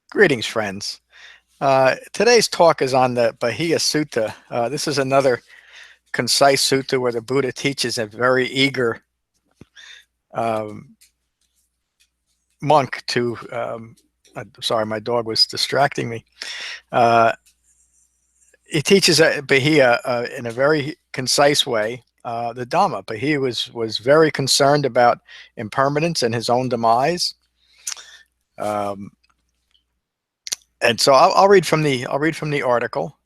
Greetings, friends. Today's talk is on the Bahiya Sutta. This is another concise sutta where the Buddha teaches a very eager um, monk to. Sorry, my dog was distracting me. Uh, he teaches Bahiya in a very concise way. The Dhamma. Bahiya was very concerned about impermanence and his own demise. Um, and so I'll read from the article.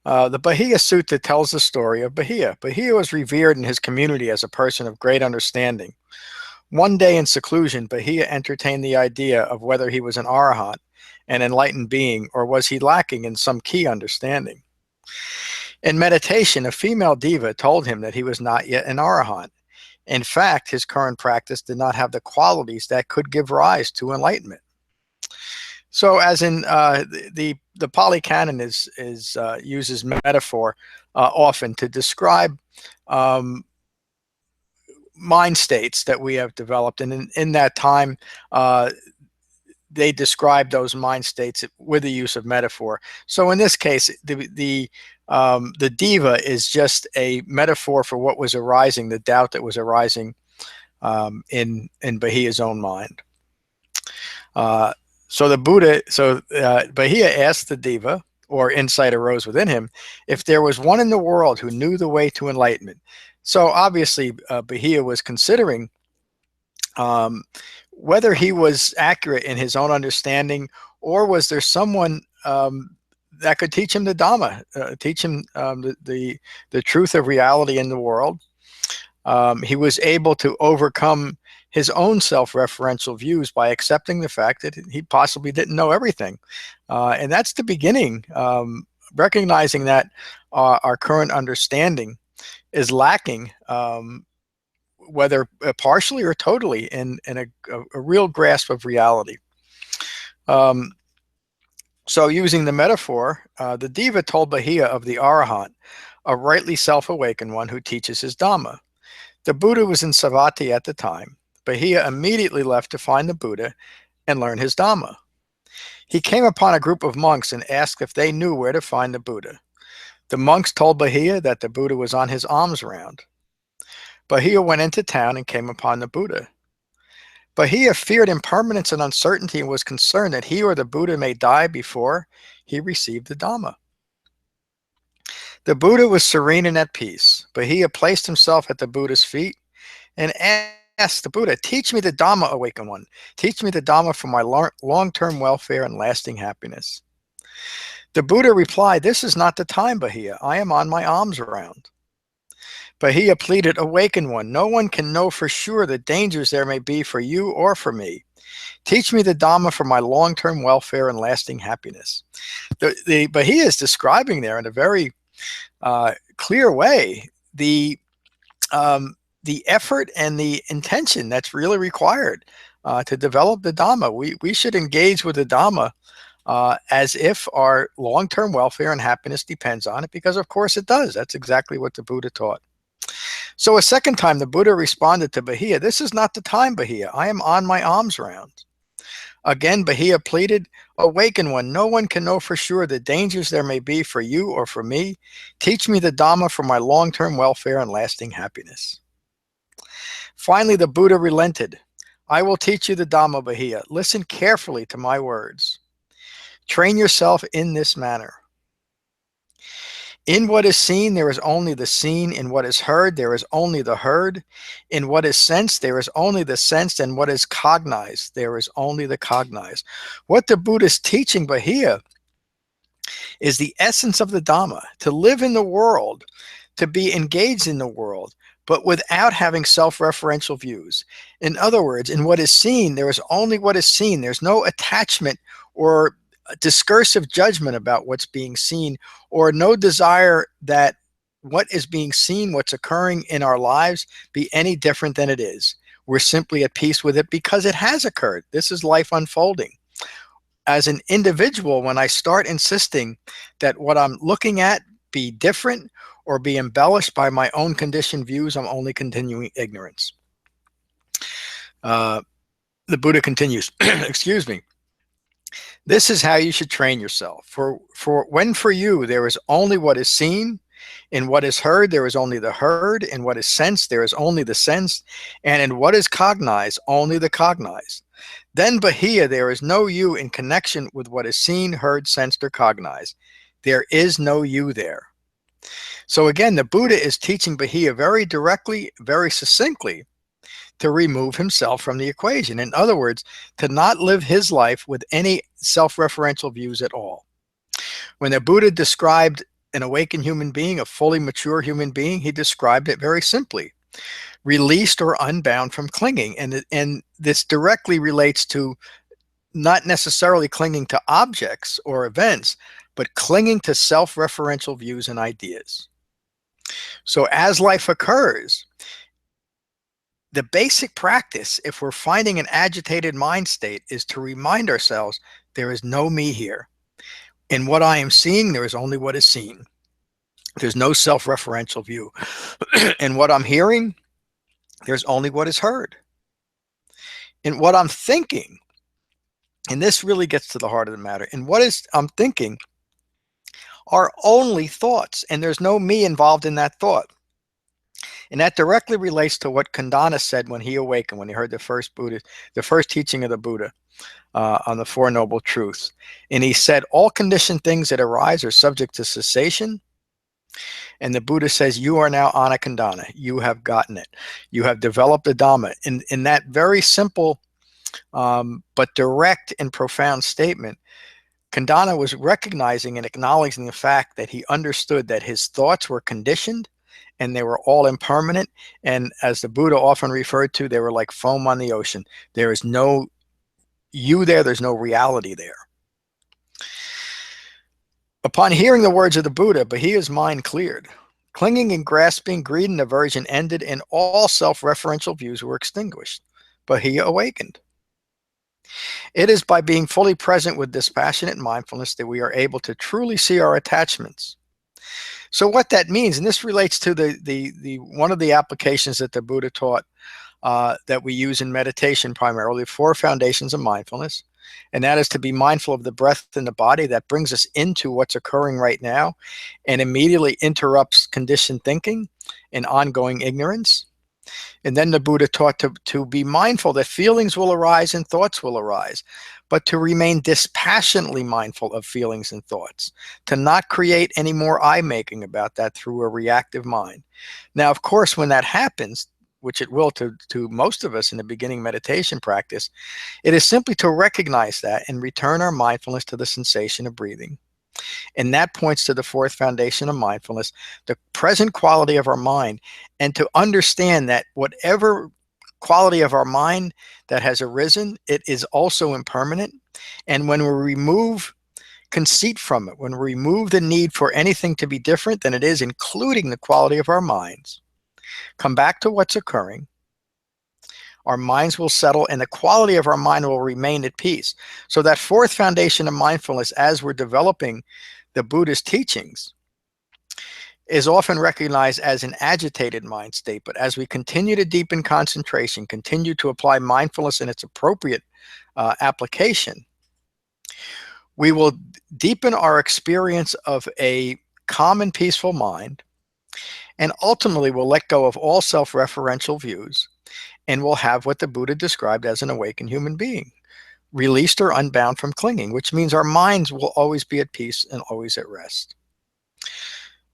The Bahiya Sutta tells the story of Bahiya. Bahiya was revered in his community as a person of great understanding. One day in seclusion, Bahiya entertained the idea of whether he was an arahant, an enlightened being, or was he lacking in some key understanding. In meditation, a female diva told him that he was not yet an arahant. In fact, his current practice did not have the qualities that could give rise to enlightenment. So, as in the Pali Canon uses metaphor often to describe mind states that we have developed, and in that time, they describe those mind states with the use of metaphor. So, in this case, the diva is just a metaphor for what was arising, the doubt that was arising in Bahiya's own mind. So Bahiya asked the diva, or insight arose within him, if there was one in the world who knew the way to enlightenment. So obviously, Bahiya was considering whether he was accurate in his own understanding, or was there someone that could teach him the Dhamma, teach him the truth of reality in the world. He was able to overcome his own self-referential views by accepting the fact that he possibly didn't know everything. And that's the beginning, recognizing that our current understanding is lacking, whether partially or totally, in a real grasp of reality. So using the metaphor, the diva told Bahiya of the arahant, a rightly self-awakened one who teaches his Dhamma. The Buddha was in Savatthi at the time. Bahiya immediately left to find the Buddha and learn his Dhamma. He came upon a group of monks and asked if they knew where to find the Buddha. The monks told Bahiya that the Buddha was on his alms round. Bahiya went into town and came upon the Buddha. Bahiya feared impermanence and uncertainty and was concerned that he or the Buddha may die before he received the Dhamma. The Buddha was serene and at peace. Bahiya placed himself at the Buddha's feet and asked the Buddha, "Teach me the Dhamma, awakened one. Teach me the Dhamma for my long-term welfare and lasting happiness." The Buddha replied, "This is not the time, Bahiya. I am on my alms round." Bahiya pleaded, "Awakened one, no one can know for sure the dangers there may be for you or for me. Teach me the Dhamma for my long-term welfare and lasting happiness." The Bahiya is describing there in a very clear way the effort and the intention that's really required to develop the Dhamma. We should engage with the Dhamma as if our long-term welfare and happiness depends on it, because of course it does. That's exactly what the Buddha taught. So a second time, the Buddha responded to Bahiya, "This is not the time, Bahiya. I am on my alms round." Again, Bahiya pleaded, "Awaken one, no one can know for sure the dangers there may be for you or for me. Teach me the Dhamma for my long-term welfare and lasting happiness." Finally, the Buddha relented. "I will teach you the Dhamma, Bahiya. Listen carefully to my words. Train yourself in this manner. In what is seen, there is only the seen. In what is heard, there is only the heard. In what is sensed, there is only the sensed. And what is cognized, there is only the cognized." What the Buddha is teaching Bahiya is the essence of the Dhamma, to live in the world, to be engaged in the world, but without having self-referential views. In other words, in what is seen, there is only what is seen. There's no attachment or discursive judgment about what's being seen, or no desire that what is being seen, what's occurring in our lives, be any different than it is. We're simply at peace with it because it has occurred. This is life unfolding. As an individual, when I start insisting that what I'm looking at be different or be embellished by my own conditioned views, I'm only continuing ignorance. The Buddha continues, excuse me. This is how you should train yourself. For you there is only what is seen, in what is heard there is only the heard, in what is sensed there is only the sensed, and in what is cognized only the cognized. Then Bahiya, there is no you in connection with what is seen, heard, sensed, or cognized. There is no you there. So again, the Buddha is teaching Bahiya very directly, very succinctly, to remove himself from the equation. In other words, to not live his life with any self-referential views at all. When the Buddha described an awakened human being, a fully mature human being, he described it very simply: released or unbound from clinging. And this directly relates to not necessarily clinging to objects or events, but clinging to self-referential views and ideas. So as life occurs, the basic practice, if we're finding an agitated mind state, is to remind ourselves there is no me here. In what I am seeing, there is only what is seen. There's no self-referential view. In what I'm hearing, there's only what is heard. In what I'm thinking, and this really gets to the heart of the matter, in what is I'm thinking are only thoughts, and there's no me involved in that thought. And that directly relates to what Kandana said when he awakened, when he heard the first teaching of the Buddha on the Four Noble Truths. And he said, all conditioned things that arise are subject to cessation. And the Buddha says, you are now Anakandana. You have gotten it. You have developed the Dhamma. In that very simple but direct and profound statement, Kandana was recognizing and acknowledging the fact that he understood that his thoughts were conditioned and they were all impermanent. And as the Buddha often referred to, they were like foam on the ocean. There is no you there. There's no reality there. Upon hearing the words of the Buddha, Bahiya's mind cleared. Clinging and grasping, greed and aversion ended, and all self-referential views were extinguished. Bahiya awakened. It is by being fully present with dispassionate mindfulness that we are able to truly see our attachments. So what that means, and this relates to the one of the applications that the Buddha taught that we use in meditation primarily, 4 foundations of mindfulness, and that is to be mindful of the breath in the body. That brings us into what's occurring right now and immediately interrupts conditioned thinking and ongoing ignorance. And then the Buddha taught to be mindful that feelings will arise and thoughts will arise, but to remain dispassionately mindful of feelings and thoughts, to not create any more I-making about that through a reactive mind. Now, of course, when that happens, which it will to most of us in the beginning meditation practice, it is simply to recognize that and return our mindfulness to the sensation of breathing. And that points to the 4th foundation of mindfulness, the present quality of our mind, and to understand that whatever quality of our mind that has arisen, it is also impermanent. And when we remove conceit from it, when we remove the need for anything to be different than it is, including the quality of our minds, come back to what's occurring, our minds will settle and the quality of our mind will remain at peace. So that 4th foundation of mindfulness, as we're developing the Buddhist teachings, is often recognized as an agitated mind state. But as we continue to deepen concentration, continue to apply mindfulness in its appropriate application, we will deepen our experience of a calm and peaceful mind, and ultimately we'll let go of all self-referential views, and we'll have what the Buddha described as an awakened human being, released or unbound from clinging, which means our minds will always be at peace and always at rest.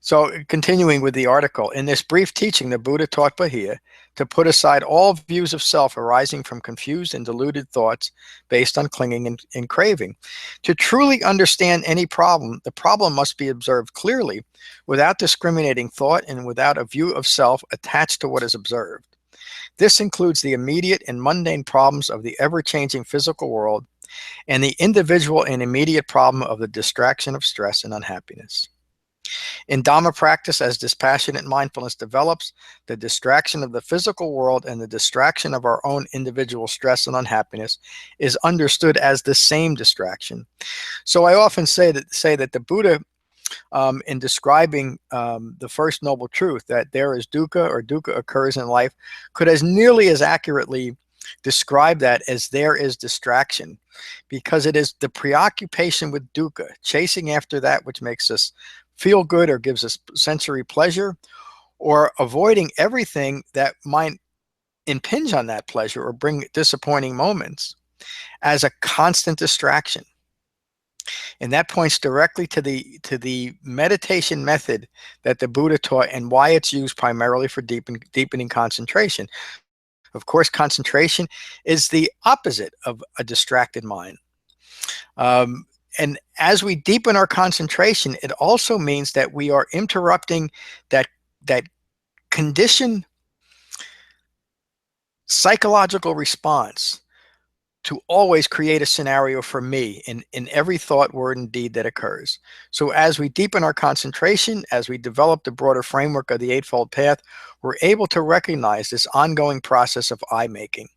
So continuing with the article, in this brief teaching, the Buddha taught Bahiya to put aside all views of self arising from confused and deluded thoughts based on clinging and craving. To truly understand any problem, the problem must be observed clearly without discriminating thought and without a view of self attached to what is observed. This includes the immediate and mundane problems of the ever-changing physical world and the individual and immediate problem of the distraction of stress and unhappiness. In Dhamma practice, as dispassionate mindfulness develops, the distraction of the physical world and the distraction of our own individual stress and unhappiness is understood as the same distraction. So I often say that the Buddha, in describing the first noble truth, that there is dukkha, or dukkha occurs in life, could as nearly as accurately describe that as there is distraction, because it is the preoccupation with dukkha, chasing after that which makes us feel good or gives us sensory pleasure, or avoiding everything that might impinge on that pleasure or bring disappointing moments, as a constant distraction. And that points directly to the meditation method that the Buddha taught, and why it's used primarily for deepening concentration. Of course, concentration is the opposite of a distracted mind. Um, and as we deepen our concentration, it also means that we are interrupting that that conditioned psychological response to always create a scenario for me in every thought, word, and deed that occurs. So as we deepen our concentration, as we develop the broader framework of the Eightfold Path, we're able to recognize this ongoing process of I-making.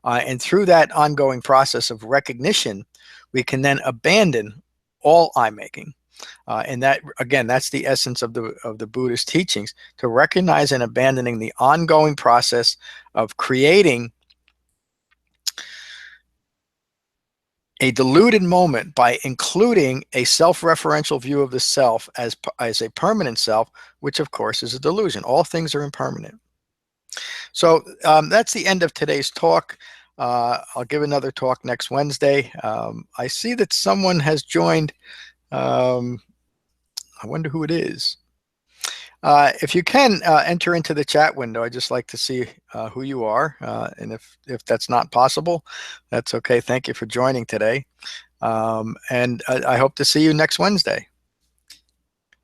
And through that ongoing process of recognition, we can then abandon all I-making. And that, again, that's the essence of the Buddhist teachings, to recognize and abandoning the ongoing process of creating a deluded moment by including a self-referential view of the self as a permanent self, which of course is a delusion. All things are impermanent. So that's the end of today's talk. I'll give another talk next Wednesday. I see that someone has joined. I wonder who it is. If you can enter into the chat window, I'd just like to see who you are. And if that's not possible, that's okay. Thank you for joining today. And I hope to see you next Wednesday.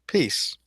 Peace.